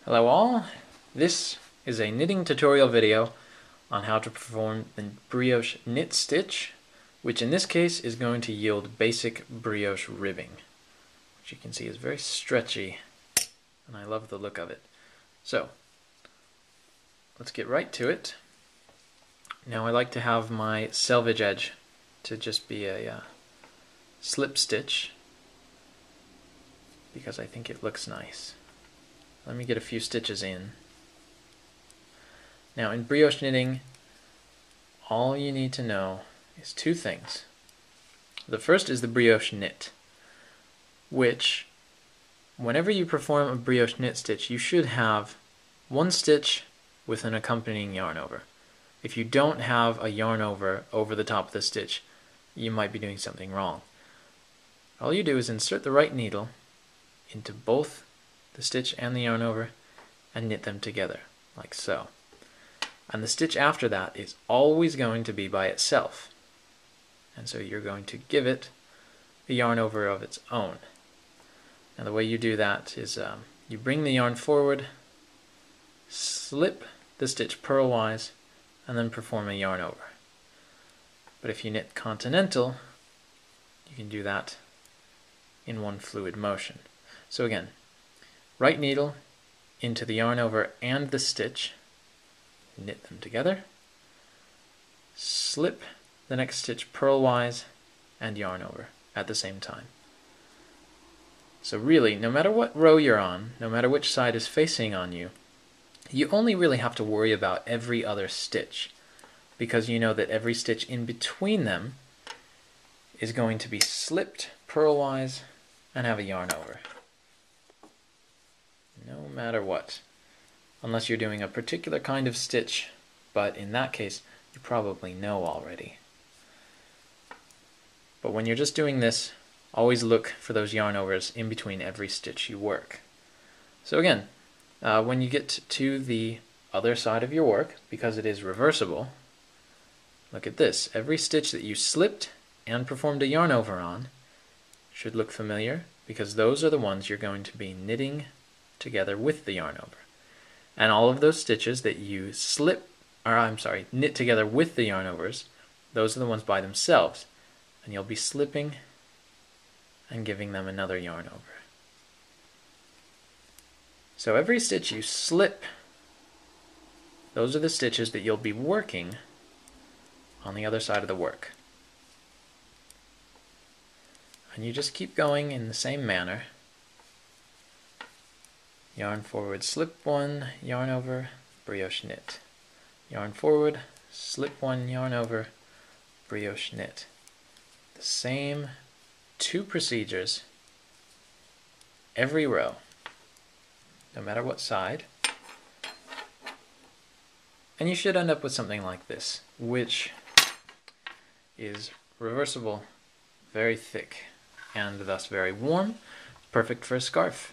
Hello all, this is a knitting tutorial video on how to perform the brioche knit stitch, which in this case is going to yield basic brioche ribbing, which you can see is very stretchy and I love the look of it. So let's get right to it. Now I like to have my selvage edge to just be a slip stitch because I think it looks nice. Let me get a few stitches in. Now in brioche knitting, all you need to know is two things. The first is the brioche knit, which whenever you perform a brioche knit stitch, you should have one stitch with an accompanying yarn over. If you don't have a yarn over the top of the stitch, you might be doing something wrong. All you do is insert the right needle into both the stitch and the yarn over and knit them together, like so. And the stitch after that is always going to be by itself. And so you're going to give it a yarn over of its own. Now the way you do that is you bring the yarn forward, slip the stitch purlwise, and then perform a yarn over. But if you knit continental, you can do that in one fluid motion. So again, right needle into the yarn over and the stitch, knit them together, slip the next stitch purlwise and yarn over at the same time. So really, no matter what row you're on, no matter which side is facing on you, you only really have to worry about every other stitch, because you know that every stitch in between them is going to be slipped purlwise and have a yarn over. No matter what, unless you're doing a particular kind of stitch, but in that case you probably know already. But when you're just doing this, always look for those yarn overs in between every stitch you work. So again, when you get to the other side of your work, because it is reversible, look at this. Every stitch that you slipped and performed a yarn over on should look familiar, because those are the ones you're going to be knitting together with the yarn over. And all of those stitches that you knit together with the yarn overs, those are the ones by themselves, and you'll be slipping and giving them another yarn over. So every stitch you slip, those are the stitches that you'll be working on the other side of the work. And you just keep going in the same manner. Yarn forward, slip one, yarn over, brioche knit. Yarn forward, slip one, yarn over, brioche knit. The same two procedures every row, no matter what side. And you should end up with something like this, which is reversible, very thick, and thus very warm, perfect for a scarf.